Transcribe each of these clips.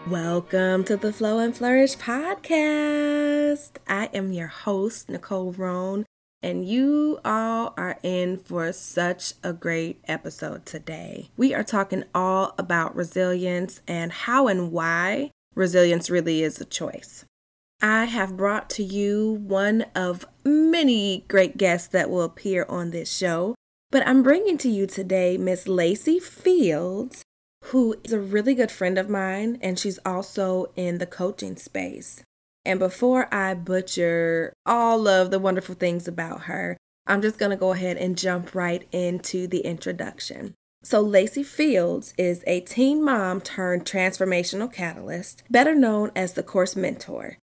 Welcome to the Flow and Flourish Podcast. I am your host, Nicole Roan, and you all are in for such a great episode today. We are talking all about resilience and how and why resilience really is a choice. I have brought to you one of many great guests that will appear on this show, but I'm bringing to you today Miss Lacey Fields, who is a really good friend of mine, and she's also in the coaching space. And before I butcher all of the wonderful things about her, I'm just going to go ahead and jump right into the introduction. So Lacey Fields is a teen mom turned transformational catalyst, better known as the Course Mentor.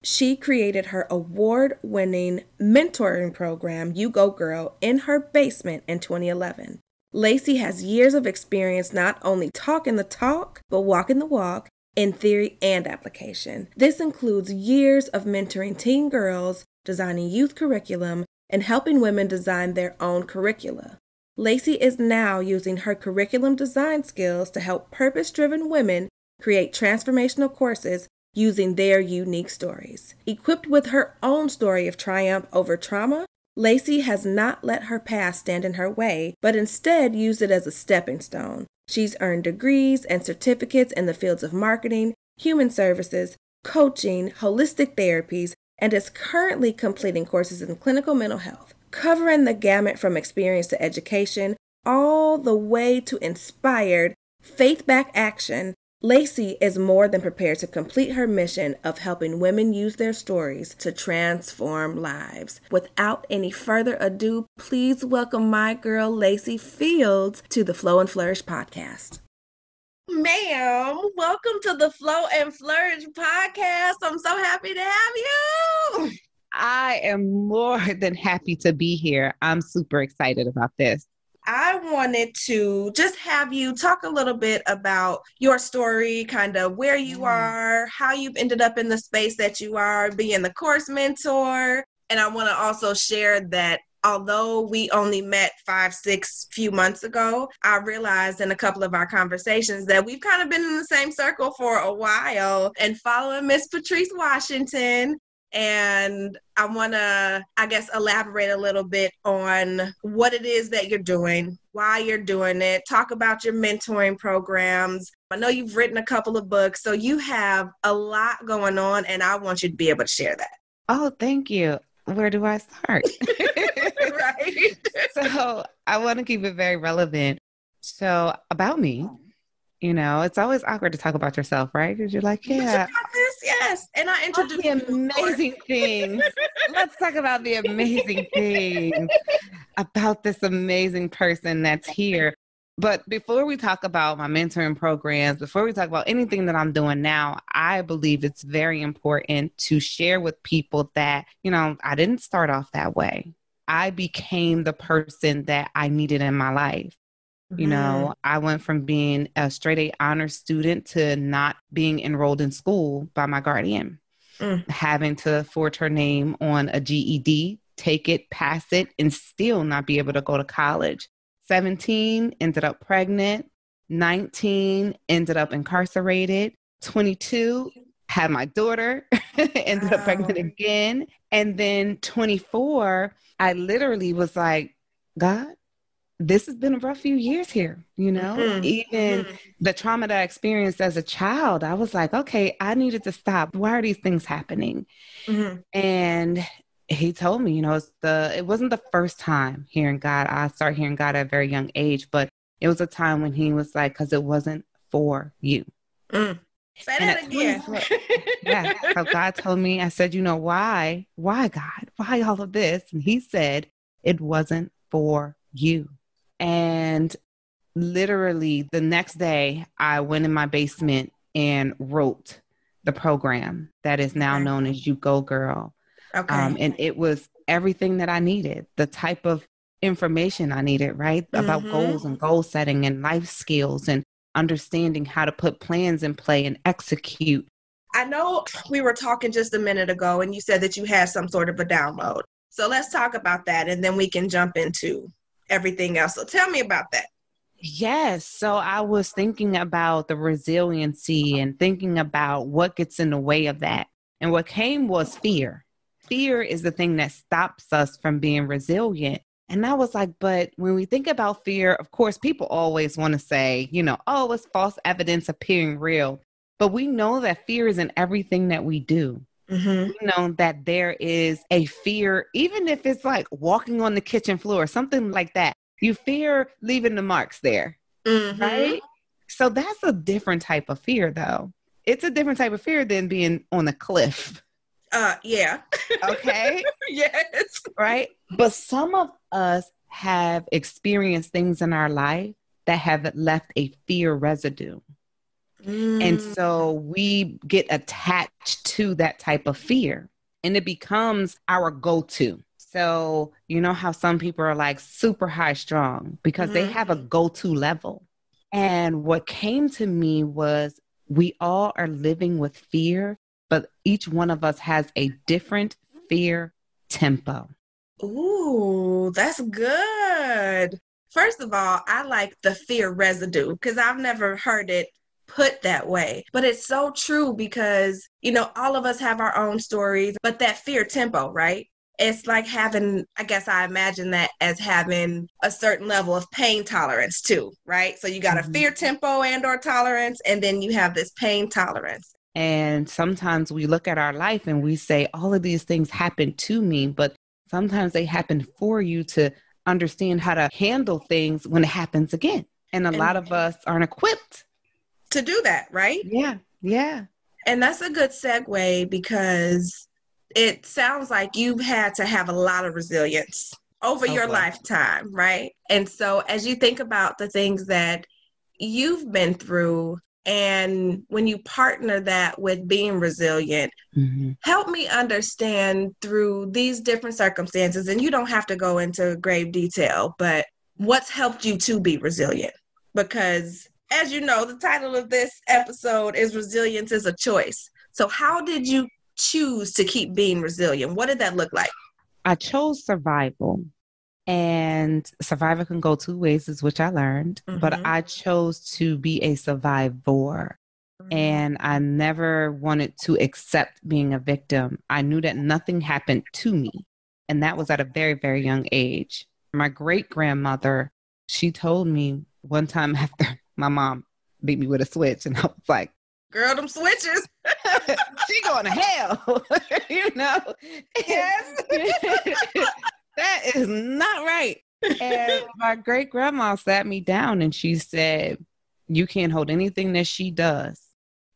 She created her award-winning mentoring program, You Go Girl, in her basement in 2011. Lacey has years of experience not only talking the talk, but walking the walk in theory and application. This includes years of mentoring teen girls, designing youth curriculum, and helping women design their own curricula. Lacey is now using her curriculum design skills to help purpose-driven women create transformational courses using their unique stories. Equipped with her own story of triumph over trauma, Lacey has not let her past stand in her way, but instead used it as a stepping stone. She's earned degrees and certificates in the fields of marketing, human services, coaching, holistic therapies, and is currently completing courses in clinical mental health, covering the gamut from experience to education, all the way to inspired, faith-backed action. Lacey is more than prepared to complete her mission of helping women use their stories to transform lives. Without any further ado, please welcome my girl, Lacey Fields, to the Flow and Flourish Podcast. Ma'am, welcome to the Flow and Flourish Podcast. I'm so happy to have you. I am more than happy to be here. I'm super excited about this. I wanted to just have you talk a little bit about your story, kind of where you are, how you've ended up in the space that you are, being the course mentor. And I want to also share that although we only met 5-6 few months ago, I realized in a couple of our conversations that we've kind of been in the same circle for a while and following Miss Patrice Washington. And I want to, elaborate a little bit on what it is that you're doing, why you're doing it, talk about your mentoring programs. I know you've written a couple of books, so you have a lot going on, and I want you to be able to share that. Oh, thank you. Where do I start? Right. So I want to keep it very relevant. So about me, it's always awkward to talk about yourself, right? Because you're like, yeah. But you got this, yes. And I introduced the amazing things. Let's talk about the amazing things about this amazing person that's here. But before we talk about my mentoring programs, before we talk about anything that I'm doing now, I believe it's very important to share with people that, I didn't start off that way. I became the person that I needed in my life. I went from being a straight A honor student to not being enrolled in school by my guardian, having to forge her name on a GED, take it, pass it, and still not be able to go to college. 17, ended up pregnant. 19, ended up incarcerated. 22, had my daughter, ended up pregnant again. And then 24, I literally was like, God, this has been a rough few years here, even the trauma that I experienced as a child. I was like, okay, I needed to stop. Why are these things happening? And he told me, it wasn't the first time hearing God. I started hearing God at a very young age, but it was a time when he was like, because it wasn't for you. Say that again. Yeah. So God told me, I said, why God? Why all of this? And he said, it wasn't for you. And literally the next day I went in my basement and wrote the program that is now known as You Go Girl. Okay. And it was everything that I needed, the type of information I needed, right? About goals and goal setting and life skills and understanding how to put plans in play and execute. I know we were talking just a minute ago and you said that you had some sort of a download. So let's talk about that and then we can jump into everything else. So tell me about that. Yes. So I was thinking about the resiliency and thinking about what gets in the way of that. And what came was fear. Fear is the thing that stops us from being resilient. And I was like, but when we think about fear, of course, people always want to say, oh, it's false evidence appearing real. But we know that fear is in everything that we do. Mm-hmm. We know that there is a fear, even if it's like walking on the kitchen floor, something like that. You fear leaving the marks there, right? So that's a different type of fear, though. It's a different type of fear than being on a cliff. Yeah. Okay. Yes. Right. But some of us have experienced things in our life that have left a fear residue. And so we get attached to that type of fear and it becomes our go-to. So, you know how some people are like super high strong because they have a go-to level. And what came to me was we all are living with fear, but each one of us has a different fear tempo. Ooh, that's good. First of all, I like the fear residue because I've never heard it put that way. But it's so true because, all of us have our own stories, but that fear tempo, right? It's like having, I guess I imagine that as having a certain level of pain tolerance too, right? So you got a fear tempo and or tolerance, and then you have this pain tolerance. And sometimes we look at our life and we say, all of these things happen to me, but sometimes they happen for you to understand how to handle things when it happens again. And a lot of us aren't equipped to do that, right? Yeah. Yeah. And that's a good segue because it sounds like you've had to have a lot of resilience over your lifetime, right? And so as you think about the things that you've been through, and when you partner that with being resilient, help me understand through these different circumstances, and you don't have to go into grave detail, but what's helped you to be resilient? Because as you know, the title of this episode is Resilience is a Choice. So how did you choose to keep being resilient? What did that look like? I chose survival. And survival can go two ways, is which I learned. But I chose to be a survivor. And I never wanted to accept being a victim. I knew that nothing happened to me. And that was at a very, very young age. My great-grandmother, she told me one time after my mom beat me with a switch, and I was like, girl, them switches. She going to hell. Yes. That is not right. And my great grandma sat me down and she said, you can't hold anything that she does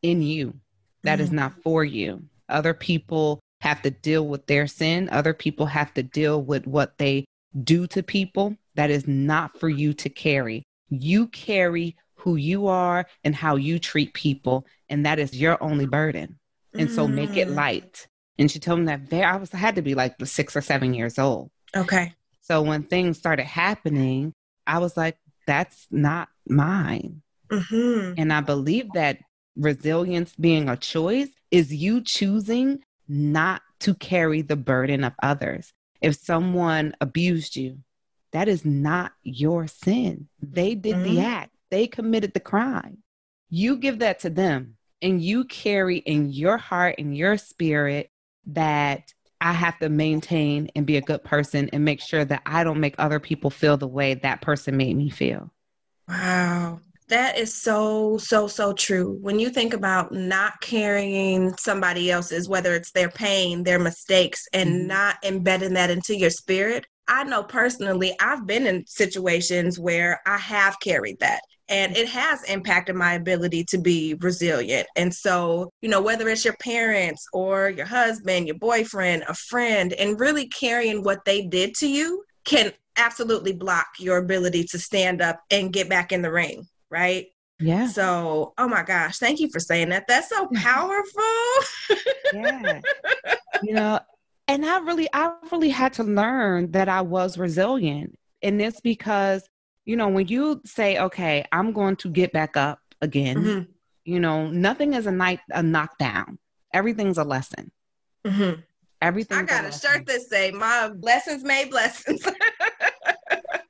in you. That is not for you. Other people have to deal with their sin. Other people have to deal with what they do to people. That is not for you to carry. You carry who you are and how you treat people. And that is your only burden. And so make it light. And she told me that I had to be like 6 or 7 years old. Okay. So when things started happening, I was like, that's not mine. And I believe that resilience being a choice is you choosing not to carry the burden of others. If someone abused you, that is not your sin. They did the act. They committed the crime. You give that to them and you carry in your heart and your spirit that I have to maintain and be a good person and make sure that I don't make other people feel the way that person made me feel. Wow. That is so, so, so true. When you think about not carrying somebody else's, whether it's their pain, their mistakes, and not embedding that into your spirit, I know personally, I've been in situations where I have carried that. And it has impacted my ability to be resilient. And so, whether it's your parents or your husband, your boyfriend, a friend, and really carrying what they did to you can absolutely block your ability to stand up and get back in the ring, right? Yeah. So, oh my gosh, thank you for saying that. That's so powerful. Yeah. And I really had to learn that I was resilient. And it's because when you say, okay, I'm going to get back up again, nothing is a knockdown. Everything's a lesson. I got a shirt that say, my lessons made blessings.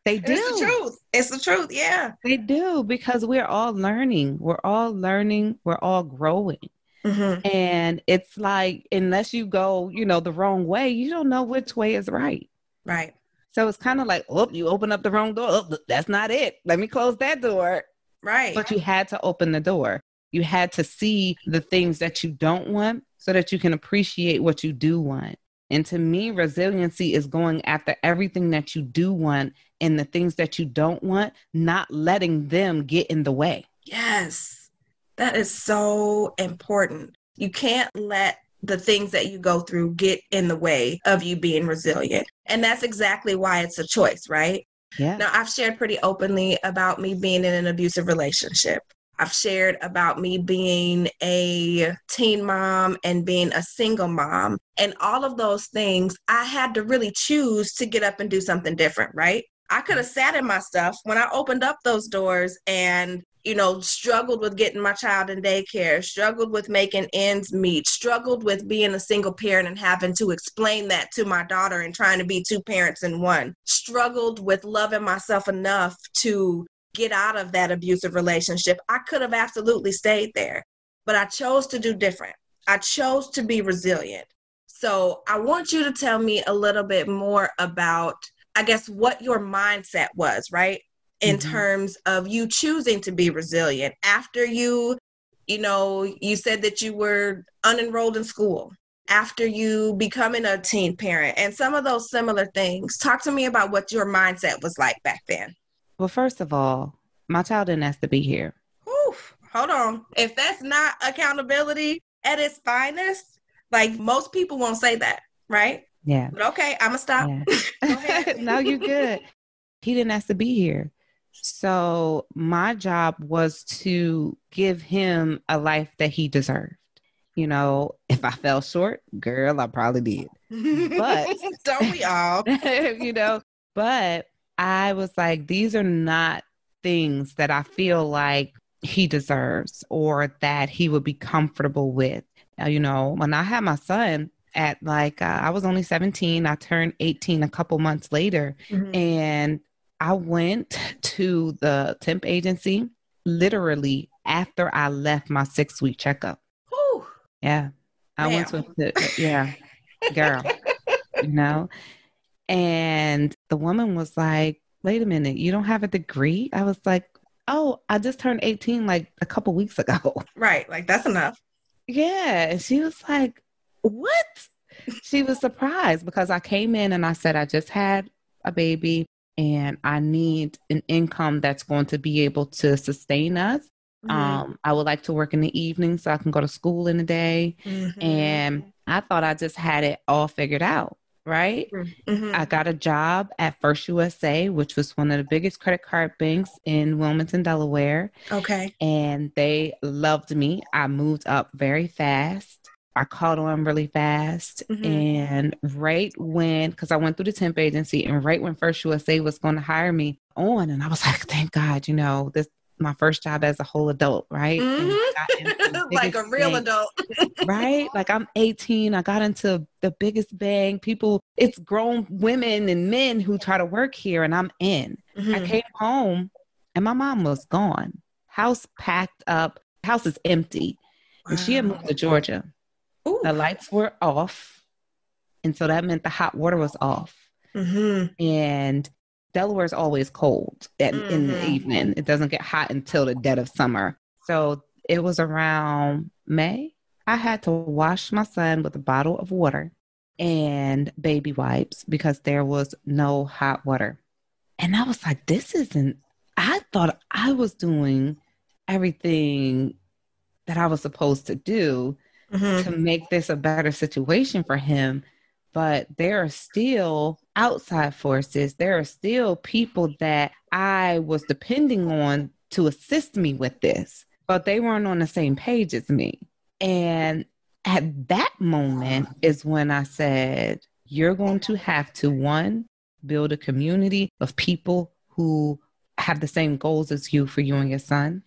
They And it's the do. truth. It's the truth. Yeah. They do, because we're all learning. We're all learning. We're all growing. Mm-hmm. And it's like, unless you go, the wrong way, you don't know which way is right. Right. So it's kind of like, oh, you open up the wrong door. Oh, that's not it. Let me close that door. Right. But you had to open the door. You had to see the things that you don't want so that you can appreciate what you do want. And to me, resiliency is going after everything that you do want and the things that you don't want, not letting them get in the way. Yes. That is so important. You can't let the things that you go through get in the way of you being resilient. And that's exactly why it's a choice, right? Yeah. Now, I've shared pretty openly about me being in an abusive relationship. I've shared about me being a teen mom and being a single mom. And all of those things, I had to really choose to get up and do something different, right? I could have sat in my stuff when I opened up those doors and struggled with getting my child in daycare, struggled with making ends meet, struggled with being a single parent and having to explain that to my daughter and trying to be two parents in one, struggled with loving myself enough to get out of that abusive relationship. I could have absolutely stayed there, but I chose to do different. I chose to be resilient. So I want you to tell me a little bit more about, I guess, what your mindset was, right? In terms of you choosing to be resilient after you said that you were unenrolled in school, after you becoming a teen parent, and some of those similar things. Talk to me about what your mindset was like back then. Well, first of all, my child didn't ask to be here. Whew, hold on. If that's not accountability at its finest, like most people won't say that, right? Yeah. But okay, I'm going to stop. Yeah. Go ahead. No, you're good. He didn't ask to be here. So my job was to give him a life that he deserved. If I fell short, girl, I probably did. But don't we all? But I was like, these are not things that I feel like he deserves or that he would be comfortable with. When I had my son at I was only 17, I turned 18 a couple months later, and I went to the temp agency literally after I left my 6-week checkup. Whew. Yeah. I went to girl, and the woman was like, wait a minute, you don't have a degree? I was like, oh, I just turned 18 like a couple weeks ago. Right. Like that's enough. Yeah. And she was like, what? She was surprised because I came in and I said, I just had a baby and I need an income that's going to be able to sustain us. I would like to work in the evening so I can go to school in the day. And I thought I just had it all figured out. Right. I got a job at First USA, which was one of the biggest credit card banks in Wilmington, Delaware. Okay. And they loved me. I moved up very fast. I caught on really fast. And right when, because I went through the temp agency, and right when First USA was going to hire me on, and I was like, thank God, this my first job as a whole adult, right? Like a real adult. Right? Like I'm 18. I got into the biggest bank. It's grown women and men who try to work here, and I'm in. I came home and my mom was gone. House packed up. House is empty. And she had moved to Georgia. Ooh. The lights were off. And so that meant the hot water was off. And Delaware is always cold in the evening. It doesn't get hot until the dead of summer. So it was around May. I had to wash my son with a bottle of water and baby wipes because there was no hot water. And I was like, I thought I was doing everything that I was supposed to do to make this a better situation for him. But there are still outside forces. There are still people that I was depending on to assist me with this, but they weren't on the same page as me. And at that moment is when I said, you're going to have to, one, build a community of people who have the same goals as you for you and your son.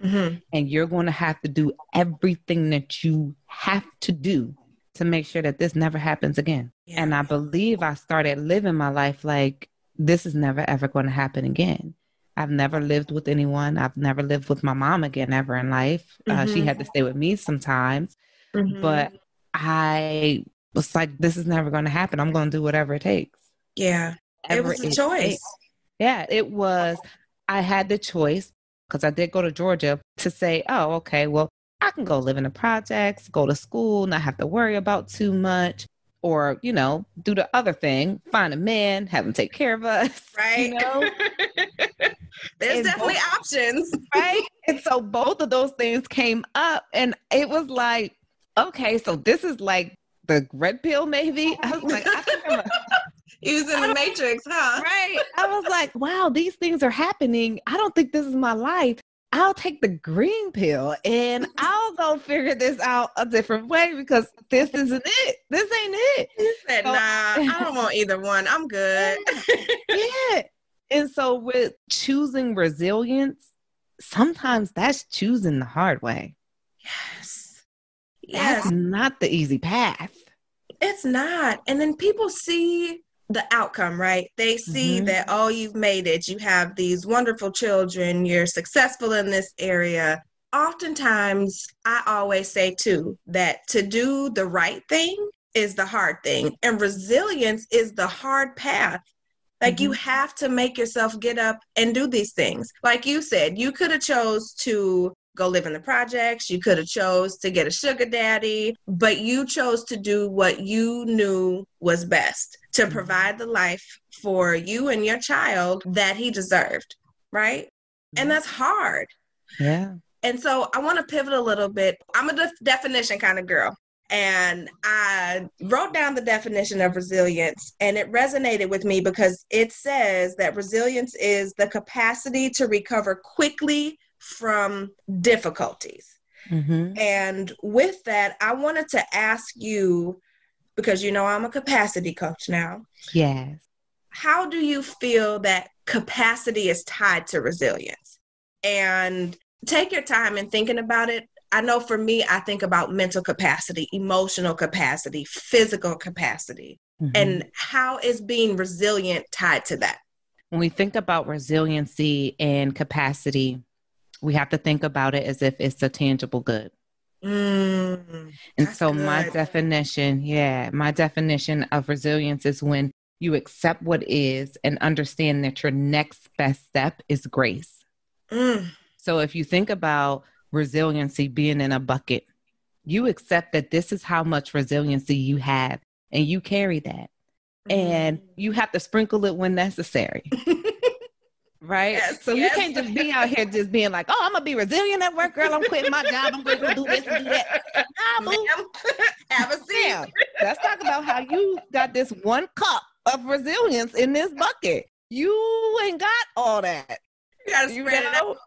And you're going to have to do everything that you have to do to make sure that this never happens again. Yeah. And I believe I started living my life like, this is never, ever going to happen again. I've never lived with anyone. I've never lived with my mom again ever in life. She had to stay with me sometimes, but I was like, this is never going to happen. I'm going to do whatever it takes. Yeah. It was a choice. Yeah, it was. I had the choice because I did go to Georgia to say, oh, okay, well, I can go live in the projects, go to school, not have to worry about too much. Or, do the other thing, find a man, have him take care of us. Right. There's definitely options. Right. And so both of those things came up and it was like, okay, so this is like the red pill, maybe. I was like, I think I'm using the Matrix, huh? Right. I was like, wow, these things are happening. I don't think this is my life. I'll take the green pill and I'll go figure this out a different way because this isn't it. This ain't it. You said, nah, I don't want either one. I'm good. Yeah. And so with choosing resilience, sometimes that's choosing the hard way. Yes. That's not the easy path. It's not. And then people see the outcome, right? They see that, oh, you've made it. You have these wonderful children. You're successful in this area. Oftentimes, I always say too, that to do the right thing is the hard thing. And resilience is the hard path. Like you have to make yourself get up and do these things. Like you said, you could have chose to go live in the projects. You could have chose to get a sugar daddy, but you chose to do what you knew was best to provide the life for you and your child that he deserved, right? And that's hard. Yeah. And so I want to pivot a little bit. I'm a definition kind of girl. And I wrote down the definition of resilience, and it resonated with me because it says that resilience is the capacity to recover quickly from difficulties. And with that, I wanted to ask you, because I'm a capacity coach now. Yes. How do you feel that capacity is tied to resilience? And take your time in thinking about it. I know for me, I think about mental capacity, emotional capacity, physical capacity, and how is being resilient tied to that? When we think about resiliency and capacity, we have to think about it as if it's a tangible good. And so good. my definition of resilience is when you accept what is and understand that your next best step is grace. So if you think about resiliency being in a bucket, you accept that this is how much resiliency you have and you carry that. And you have to sprinkle it when necessary. Right? Yes, so you can't just be out here just being like, oh, I'm going to be resilient at work, girl. I'm quitting my job. I'm going to do this and do that. Nah, boo. Have a seat. Yeah. Let's talk about how you got this one cup of resilience in this bucket. You ain't got all that. You got to spread it out.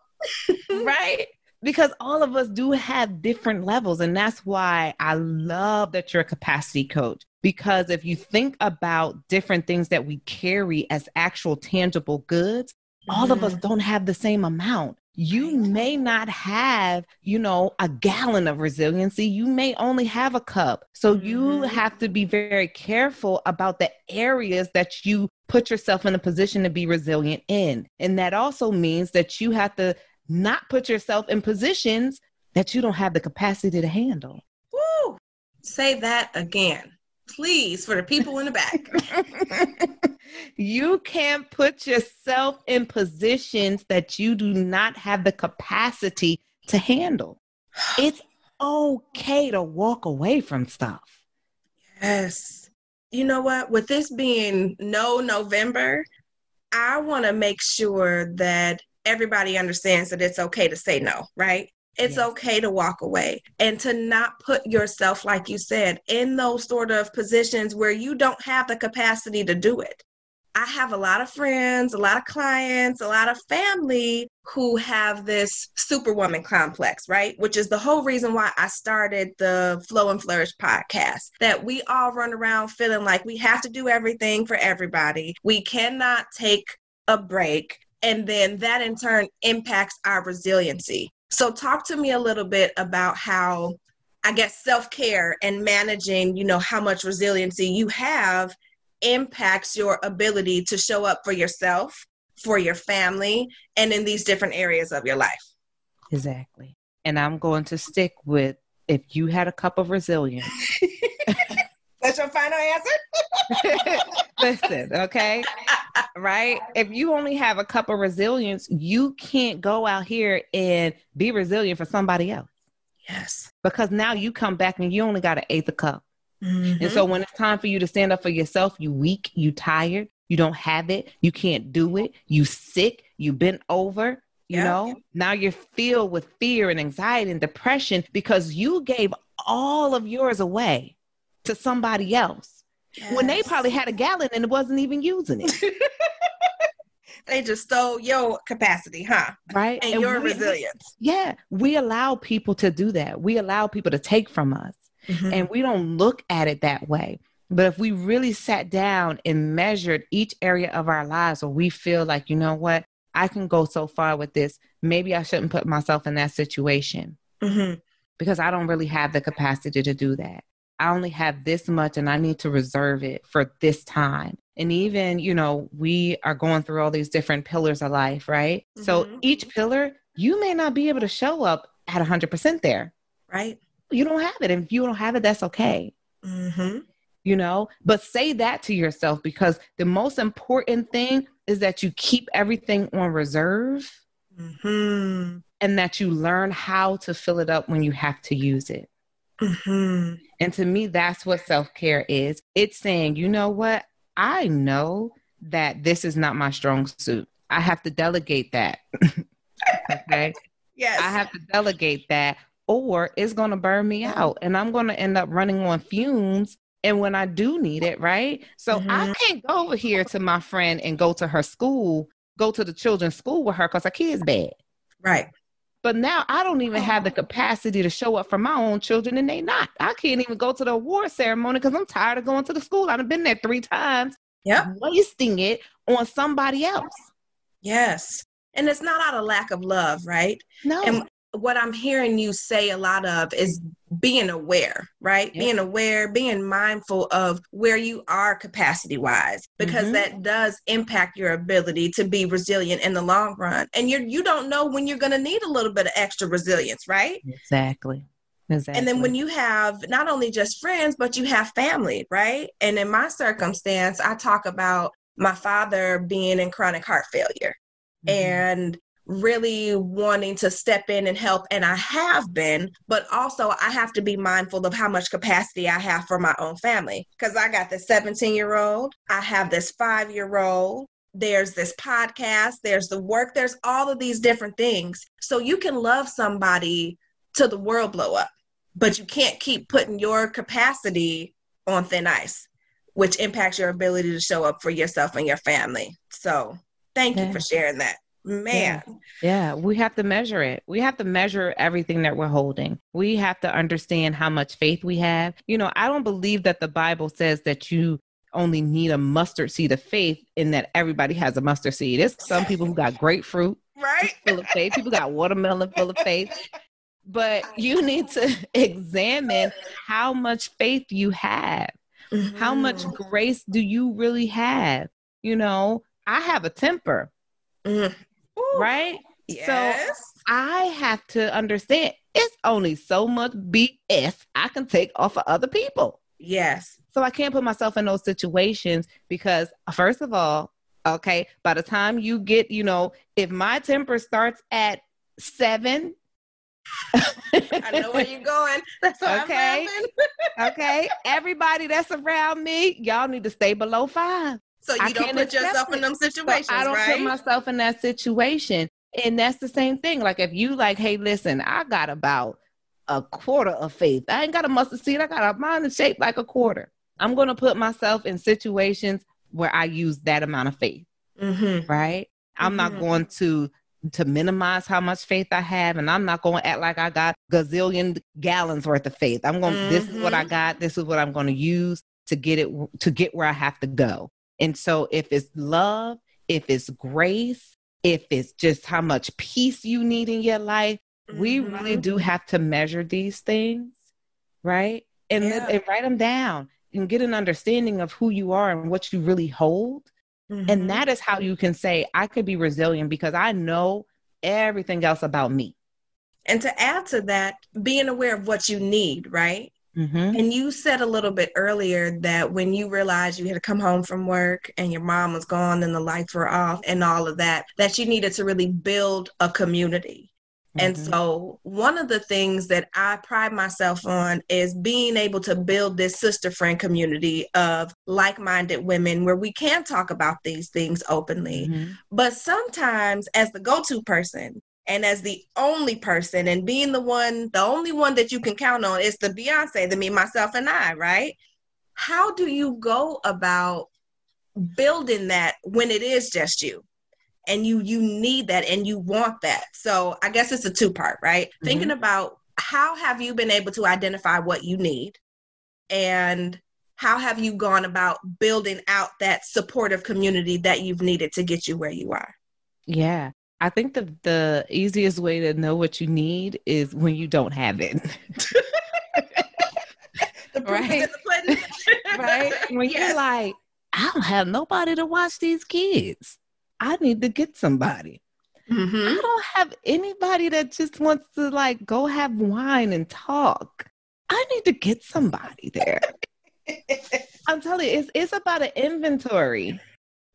Right? Because all of us do have different levels. And that's why I love that you're a capacity coach. Because if you think about different things that we carry as actual tangible goods, all of us don't have the same amount. You may not have, a gallon of resiliency. You may only have a cup. So you have to be very careful about the areas that you put yourself in a position to be resilient in. And that also means that you have to not put yourself in positions that you don't have the capacity to handle. Woo! Say that again, please, for the people in the back. You can't put yourself in positions that you do not have the capacity to handle. It's okay to walk away from stuff. Yes. You know what? With this being no November, I want to make sure that everybody understands that it's okay to say no, right? It's okay to walk away and to not put yourself, like you said, in those sort of positions where you don't have the capacity to do it. I have a lot of friends, a lot of clients, a lot of family who have this superwoman complex, right? Which is the whole reason why I started the Flow and Flourish podcast, that we all run around feeling like we have to do everything for everybody. We cannot take a break. And then that in turn impacts our resiliency. So talk to me a little bit about how, I guess, self-care and managing, how much resiliency you have impacts your ability to show up for yourself, for your family, and in these different areas of your life. Exactly. And I'm going to stick with, if you had a cup of resilience. That's your final answer? Listen, okay? Right? If you only have a cup of resilience, you can't go out here and be resilient for somebody else. Yes. Because now you come back and you only got an eighth a cup. And so when it's time for you to stand up for yourself, you weak, you tired, you don't have it, you can't do it, you sick, you bent over, you know, now you're filled with fear and anxiety and depression because you gave all of yours away to somebody else when they probably had a gallon and it wasn't even using it. They just stole your capacity, huh? Right. And your resilience. Yeah. We allow people to do that. We allow people to take from us. And we don't look at it that way. But if we really sat down and measured each area of our lives where we feel like, you know what, I can go so far with this. Maybe I shouldn't put myself in that situation because I don't really have the capacity to do that. I only have this much and I need to reserve it for this time. And even, you know, we are going through all these different pillars of life, right? So each pillar, you may not be able to show up at 100% there. Right. You don't have it. And if you don't have it, that's okay. You know, but say that to yourself, because the most important thing is that you keep everything on reserve and that you learn how to fill it up when you have to use it. And to me, that's what self-care is. It's saying, you know what? I know that this is not my strong suit. I have to delegate that. Okay. Yes. I have to delegate that, or it's going to burn me out and I'm going to end up running on fumes. And when I do need it, right? So I can't go over here to my friend and go to her school, go to the children's school with her because her kid's bad. Right. But now I don't even have the capacity to show up for my own children, and they not. I can't even go to the award ceremony because I'm tired of going to the school. I've been there 3 times, wasting it on somebody else. Yes. And it's not out of lack of love, right? No. And what I'm hearing you say a lot of is being aware, right? Being aware, being mindful of where you are capacity wise, because that does impact your ability to be resilient in the long run. And you don't know when you're going to need a little bit of extra resilience, right? Exactly. And then when you have not only just friends, but you have family, right? And in my circumstance, I talk about my father being in chronic heart failure and really wanting to step in and help. And I have been, but also I have to be mindful of how much capacity I have for my own family. Because I got this 17-year-old, I have this 5-year-old, there's this podcast, there's the work, there's all of these different things. So you can love somebody till the world blow up, but you can't keep putting your capacity on thin ice, which impacts your ability to show up for yourself and your family. So thank you for sharing that. Man. Yeah, we have to measure it. We have to measure everything that we're holding. We have to understand how much faith we have. You know, I don't believe that the Bible says that you only need a mustard seed of faith and that everybody has a mustard seed. There's some people who got grapefruit full of faith. People got watermelon full of faith. But you need to examine how much faith you have. How much grace do you really have? You know, I have a temper. Right? Yes. So I have to understand it's only so much BS I can take off of other people. Yes. So I can't put myself in those situations because, first of all, okay, by the time you get, you know, if my temper starts at 7. I know where you're going. That's why I'm laughing. Okay. Everybody that's around me, y'all need to stay below 5. So you don't put yourself in them situations, I don't put myself in that situation. And that's the same thing. Like if you like, hey, listen, I got about a quarter of faith. I ain't got a mustard seed. I got a mind that's shaped like a quarter. I'm going to put myself in situations where I use that amount of faith. Right? I'm not going to minimize how much faith I have. And I'm not going to act like I got gazillion gallons worth of faith. I'm going, this is what I got. This is what I'm going to use to get where I have to go. And so if it's love, if it's grace, if it's just how much peace you need in your life, we really do have to measure these things, right? And write them down and get an understanding of who you are and what you really hold. Mm-hmm. And that is how you can say, I could be resilient because I know everything else about me. And to add to that, being aware of what you need, right? Mm-hmm. And you said a little bit earlier that when you realized you had to come home from work and your mom was gone and the lights were off and all of that, that you needed to really build a community. And so one of the things that I pride myself on is being able to build this sister friend community of like-minded women where we can talk about these things openly. Mm-hmm. But sometimes as the go-to person and as the only person and being the only one that you can count on is the Beyonce, the me, myself, and I, right? How do you go about building that when it is just you? And you need that and you want that. So I guess it's a two-part, right? Mm-hmm. Thinking about how have you been able to identify what you need and how have you gone about building out that supportive community that you've needed to get you where you are? Yeah. I think the easiest way to know what you need is when you don't have it. The proof is in the pudding. Right? When you're like, I don't have nobody to watch these kids. I need to get somebody. Mm-hmm. I don't have anybody that just wants to like go have wine and talk. I need to get somebody there. I'm telling you, it's about an inventory.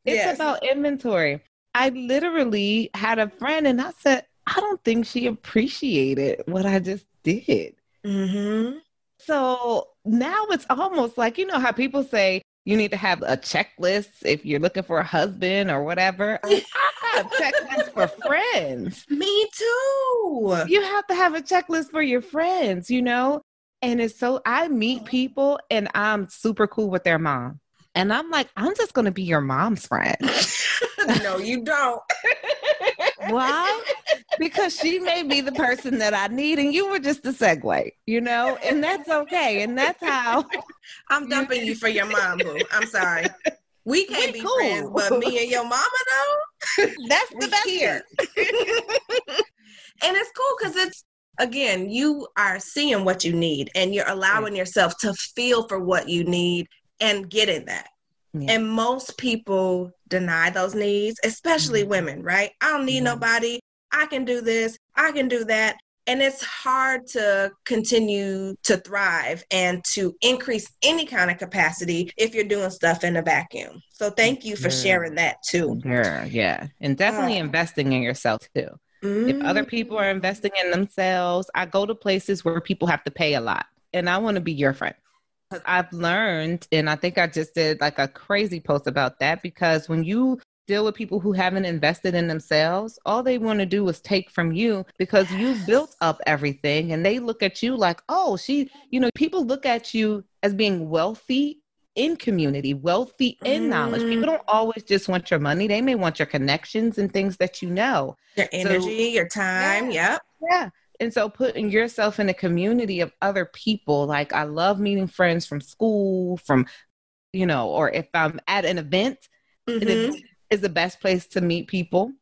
It's about inventory. I literally had a friend and I said, I don't think she appreciated what I just did. Mm-hmm. So now it's almost like, you know how people say, you need to have a checklist if you're looking for a husband or whatever. I have checklists for friends. Me too. You have to have a checklist for your friends, you know? And it's so, I meet people and I'm super cool with their mom. And I'm like, I'm just going to be your mom's friend. No, you don't. Why? Because she may be the person that I need and you were just a segue, you know? And that's okay. And that's how. I'm dumping you for your mom, boo. I'm sorry. We can't be cool friends, but me and your mama, though, that's the best here. And it's cool because it's, again, you are seeing what you need and you're allowing yourself to feel for what you need and getting that. Yeah. And most people deny those needs, especially women, right? I don't need nobody. I can do this. I can do that. And it's hard to continue to thrive and to increase any kind of capacity if you're doing stuff in a vacuum. So thank you for sharing that too. Yeah. And definitely investing in yourself too. If other people are investing in themselves, I go to places where people have to pay a lot and I want to be your friend. I've learned, and I think I just did like a crazy post about that, because when you deal with people who haven't invested in themselves, all they want to do is take from you because you built up everything and they look at you like, oh, people look at you as being wealthy in community, wealthy in knowledge. People don't always just want your money. They may want your connections and things that you know. Your energy, your time. Yeah. And so putting yourself in a community of other people, like I love meeting friends from school, or if I'm at an event, it is the best place to meet people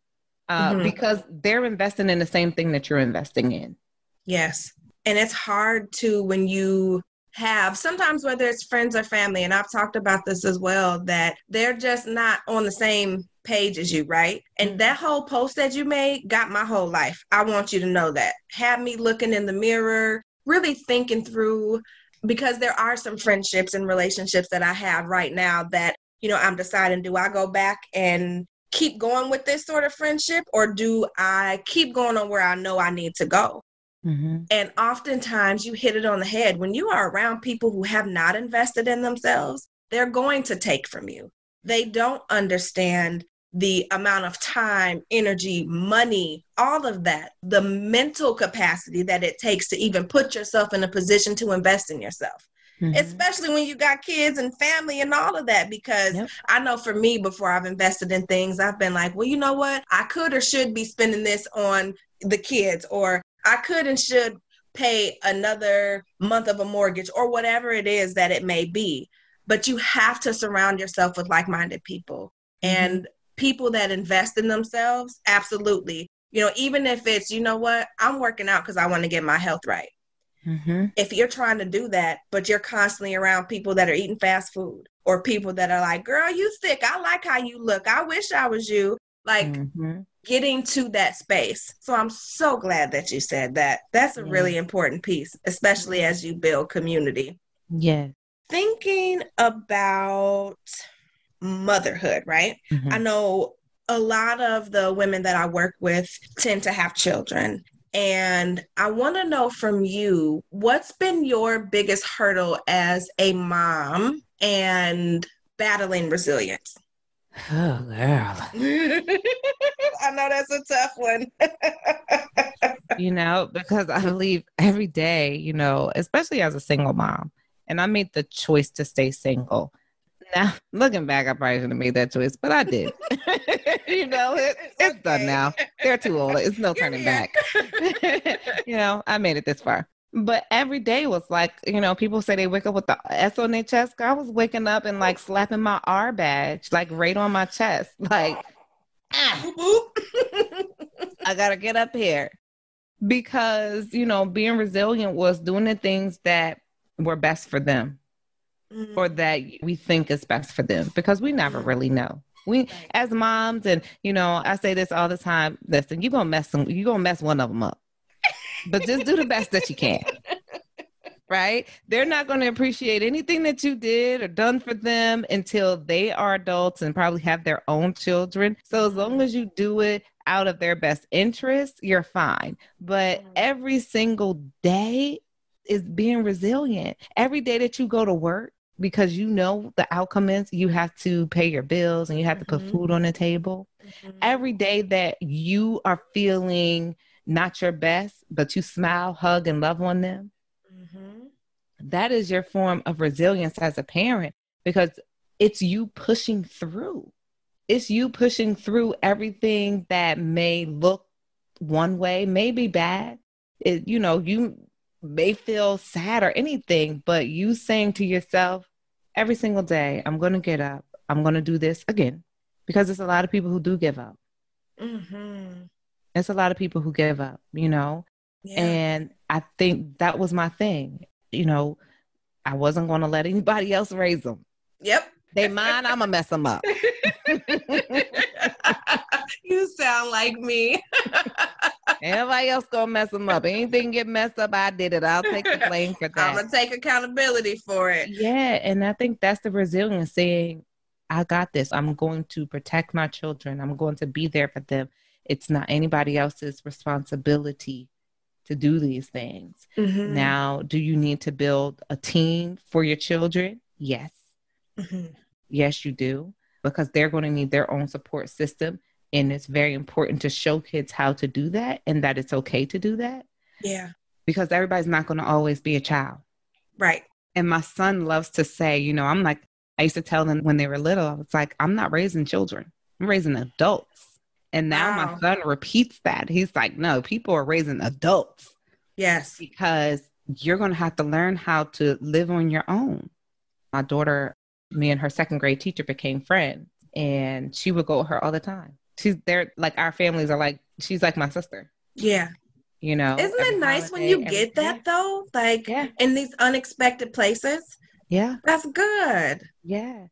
because they're investing in the same thing that you're investing in. Yes. And it's hard to, when you have, sometimes whether it's friends or family, and I've talked about this as well, that they're just not on the same page as you, right? And that whole post that you made got my whole life. I want you to know that. Have me looking in the mirror, really thinking through, because there are some friendships and relationships that I have right now that, I'm deciding, do I go back and keep going with this sort of friendship, or do I keep going on where I know I need to go? And oftentimes you hit it on the head. When you are around people who have not invested in themselves, they're going to take from you. They don't understand the amount of time, energy, money, all of that, the mental capacity that it takes to even put yourself in a position to invest in yourself. Especially when you got kids and family and all of that, because I know for me, before I've invested in things, I've been like, well, you know what? I could or should be spending this on the kids, or I could and should pay another month of a mortgage, or whatever it is that it may be. But you have to surround yourself with like-minded people and people that invest in themselves. Absolutely. Even if it's, I'm working out because I want to get my health right. If you're trying to do that, but you're constantly around people that are eating fast food or people that are like, girl, you thick. I like how you look. I wish I was you. Like getting to that space. So I'm so glad that you said that. That's a really important piece, especially as you build community. Yeah. Thinking about motherhood, right? I know a lot of the women that I work with tend to have children. And I want to know from you, what's been your biggest hurdle as a mom and battling resilience? Oh, girl. I know that's a tough one. Because I believe every day, especially as a single mom, and I made the choice to stay single. Now, looking back, I probably shouldn't have made that choice, but I did. It's done now. They're too old. It's no turning back. I made it this far. But every day was like, people say they wake up with the S on their chest. I was waking up and like slapping my R badge, like right on my chest. Like, I gotta get up here. Because, being resilient was doing the things that were best for them. Or that we think is best for them, because we never really know. We, as moms, and I say this all the time. Listen, you're gonna mess one of them up, but just do the best that you can. Right? They're not going to appreciate anything that you did or done for them until they are adults and probably have their own children. So as long as you do it out of their best interest, you're fine. But every single day is being resilient. Every day that you go to work, because the outcome is you have to pay your bills and you have to put food on the table. Every day that you are feeling not your best, but you smile, hug, and love on them, that is your form of resilience as a parent, because it's you pushing through. It's you pushing through everything that may look one way, may be bad. You may feel sad or anything, but you saying to yourself every single day, I'm going to get up. I'm going to do this again, because there's a lot of people who do give up. There's a lot of people who give up, and I think that was my thing. I wasn't going to let anybody else raise them. Yep. They mine, I'm going to mess them up. You sound like me. Everybody else going to mess them up. Anything get messed up, I did it. I'll take the blame for that. I'm going to take accountability for it. Yeah. And I think that's the resilience, saying, I got this. I'm going to protect my children. I'm going to be there for them. It's not anybody else's responsibility to do these things. Now, do you need to build a team for your children? Yes. Yes, you do, because they're going to need their own support system. And it's very important to show kids how to do that, and that it's okay to do that. Yeah. Because everybody's not going to always be a child. Right. And my son loves to say, I used to tell them when they were little, I was like, I'm not raising children. I'm raising adults. And now my son repeats that. He's like, no, people are raising adults. Yes. Because you're going to have to learn how to live on your own. My daughter, me and her second grade teacher became friends, and she would go with her all the time. She's there, like our families are like, she's like my sister. Yeah. Isn't it nice when you get that though? Like in these unexpected places? Yeah. That's good. Yeah.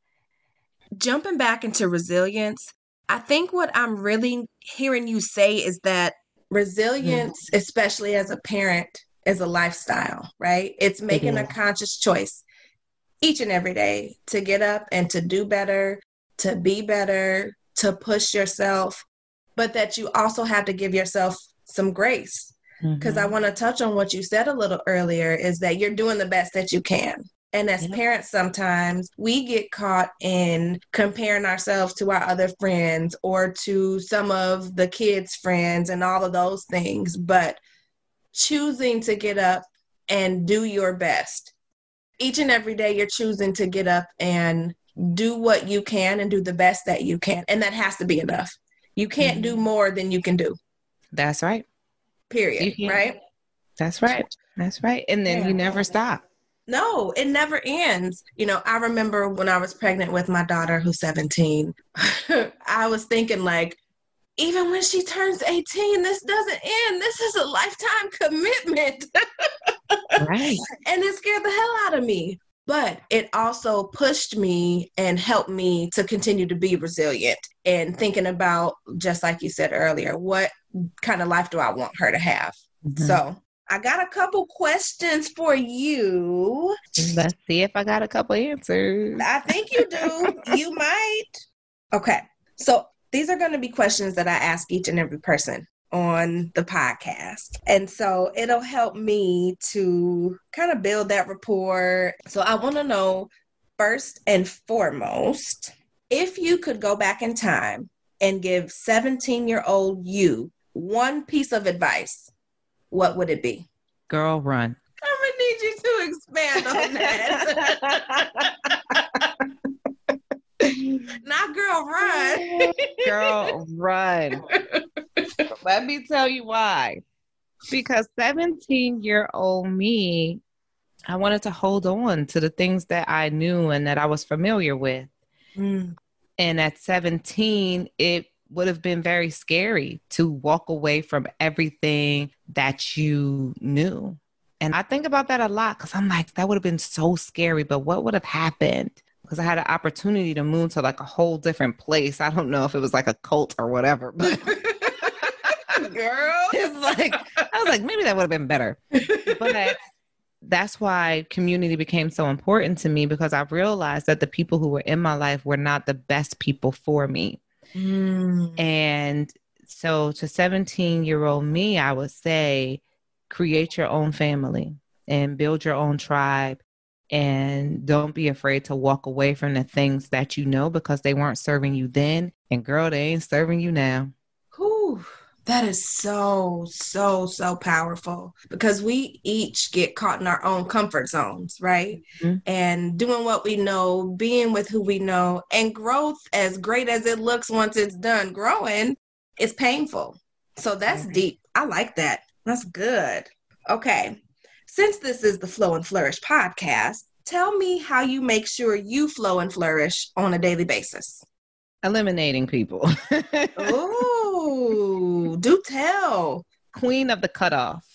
Jumping back into resilience, I think what I'm really hearing you say is that resilience, especially as a parent, is a lifestyle, right? It's making a conscious choice each and every day to get up and to do better, to be better, to push yourself, but that you also have to give yourself some grace. Because I want to touch on what you said a little earlier, is that you're doing the best that you can. And as parents, sometimes we get caught in comparing ourselves to our other friends or to some of the kids' friends and all of those things, but choosing to get up and do your best. Each and every day, you're choosing to get up and do what you can and do the best that you can. And that has to be enough. You can't do more than you can do. That's right. Period. Right? That's right. That's right. And then you never stop. No, it never ends. I remember when I was pregnant with my daughter, who's 17, I was thinking like, even when she turns 18, this doesn't end. This is a lifetime commitment. Right. And it scared the hell out of me. But it also pushed me and helped me to continue to be resilient and thinking about, just like you said earlier, what kind of life do I want her to have? Mm-hmm. So I got a couple questions for you. Let's see if I got a couple answers. I think you do. You might. Okay. So these are going to be questions that I ask each and every person on the podcast. And so it'll help me to kind of build that rapport. So I want to know, first and foremost, if you could go back in time and give 17-year-old you one piece of advice, what would it be? Girl, run. I'm going to need you to expand on that. Not girl, run. Girl, run. Let me tell you why. Because 17-year-old me, I wanted to hold on to the things that I knew and that I was familiar with. And at 17, it would have been very scary to walk away from everything that you knew. And I think about that a lot because I'm like, that would have been so scary. But what would have happened? Because I had an opportunity to move to like a whole different place. I don't know if it was like a cult or whatever, but girl, it's like, I was like, maybe that would have been better. But that's why community became so important to me, because I realized that the people who were in my life were not the best people for me. And so to 17-year-old me, I would say, create your own family and build your own tribe. And don't be afraid to walk away from the things that you know, because they weren't serving you then. And girl, they ain't serving you now. Whew. That is so, so, so powerful, because we each get caught in our own comfort zones, right? Mm-hmm. And doing what we know, being with who we know, and growth, as great as it looks once it's done growing, is painful. So that's deep. I like that. That's good. Okay. Since this is the Flow and Flourish podcast, tell me how you make sure you flow and flourish on a daily basis. Eliminating people. Oh, do tell. Queen of the cutoff.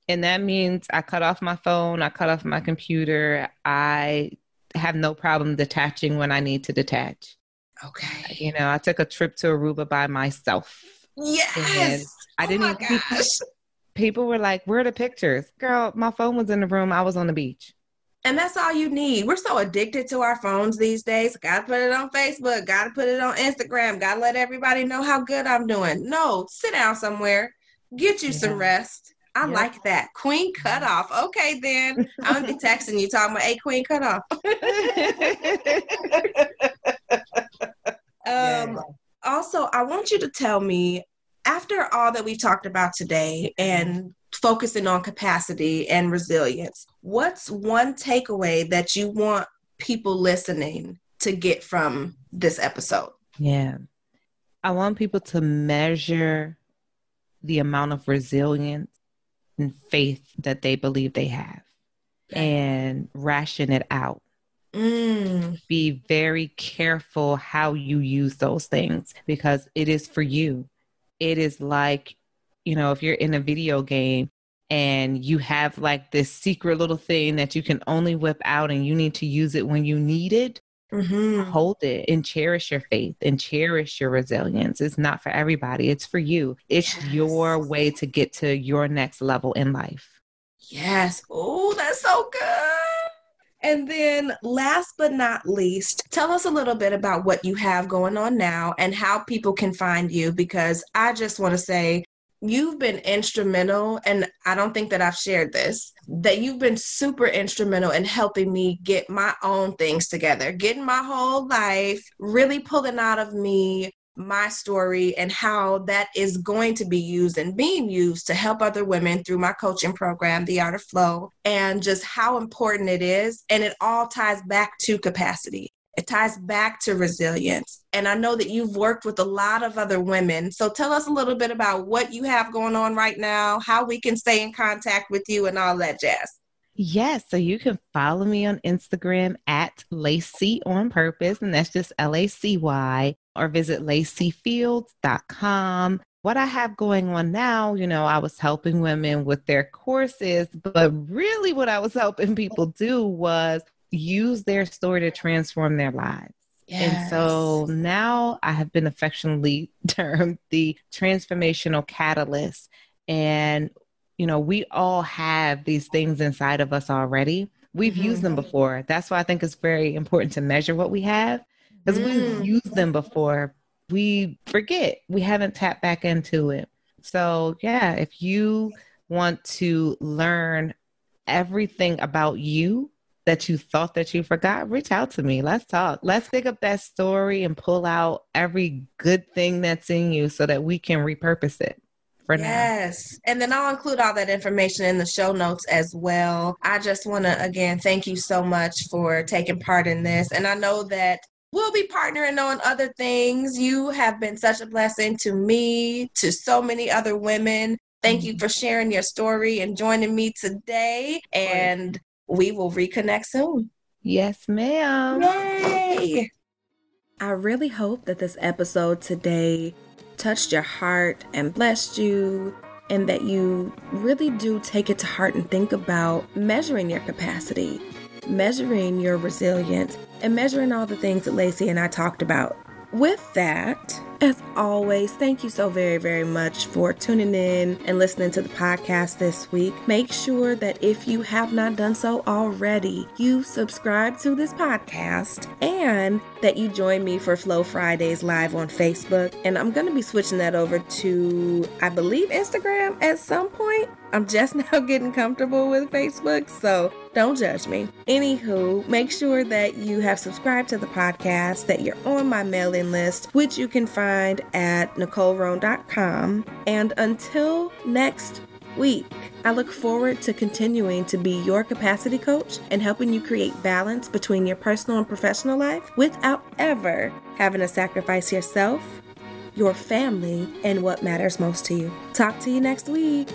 And that means I cut off my phone. I cut off my computer. I have no problem detaching when I need to detach. Okay. You know, I took a trip to Aruba by myself. Yes. And I didn't even people were like, where are the pictures? Girl, my phone was in the room. I was on the beach. And that's all you need. We're so addicted to our phones these days. Got to put it on Facebook. Got to put it on Instagram. Got to let everybody know how good I'm doing. No, sit down somewhere. Get you some rest. I like that. Queen cutoff. Okay, then. I'm going to be texting you talking about, hey, queen cutoff. Also, I want you to tell me, after all that we talked about today and focusing on capacity and resilience, what's one takeaway that you want people listening to get from this episode? Yeah. I want people to measure the amount of resilience and faith that they believe they have and ration it out. Be very careful how you use those things, because it is for you. It is like, you know, if you're in a video game and you have like this secret little thing that you can only whip out and you need to use it when you need it, hold it and cherish your faith and cherish your resilience. It's not for everybody. It's for you. It's your way to get to your next level in life. Yes. Oh, that's so good. And then last but not least, tell us a little bit about what you have going on now and how people can find you, because I just want to say you've been instrumental, and I don't think that I've shared this, that you've been super instrumental in helping me get my own things together, getting my whole life, really pulling out of me my story and how that is going to be used and being used to help other women through my coaching program, The Art of Flow, and just how important it is. And it all ties back to capacity. It ties back to resilience. And I know that you've worked with a lot of other women. So tell us a little bit about what you have going on right now, how we can stay in contact with you and all that jazz. Yes, so you can follow me on Instagram at Lacy on Purpose, and that's just LACY, or visit lacyfields.com. What I have going on now, I was helping women with their courses, but really what I was helping people do was use their story to transform their lives. Yes. And so now I have been affectionately termed the transformational catalyst. And we all have these things inside of us already. We've used them before. That's why I think it's very important to measure what we have, because we've used them before. We forget. We haven't tapped back into it. So yeah, if you want to learn everything about you that you thought that you forgot, reach out to me. Let's talk. Let's dig up that story and pull out every good thing that's in you so that we can repurpose it. Yes. And then I'll include all that information in the show notes as well. I just want to, again, thank you so much for taking part in this. And I know that we'll be partnering on other things. You have been such a blessing to me, to so many other women. Thank you for sharing your story and joining me today. And we will reconnect soon. Yes, ma'am. Yay! I really hope that this episode today touched your heart and blessed you, and that you really do take it to heart and think about measuring your capacity, measuring your resilience, and measuring all the things that Lacy and I talked about. With that, as always, thank you so very, very much for tuning in and listening to the podcast this week. Make sure that if you have not done so already, you subscribe to this podcast and that you join me for Flow Fridays live on Facebook. And I'm going to be switching that over to, I believe, Instagram at some point. I'm just now getting comfortable with Facebook, so don't judge me. Anywho, make sure that you have subscribed to the podcast, that you're on my mailing list, which you can find at NicoleRoan.com. And until next week, I look forward to continuing to be your capacity coach and helping you create balance between your personal and professional life without ever having to sacrifice yourself, your family, and what matters most to you. Talk to you next week.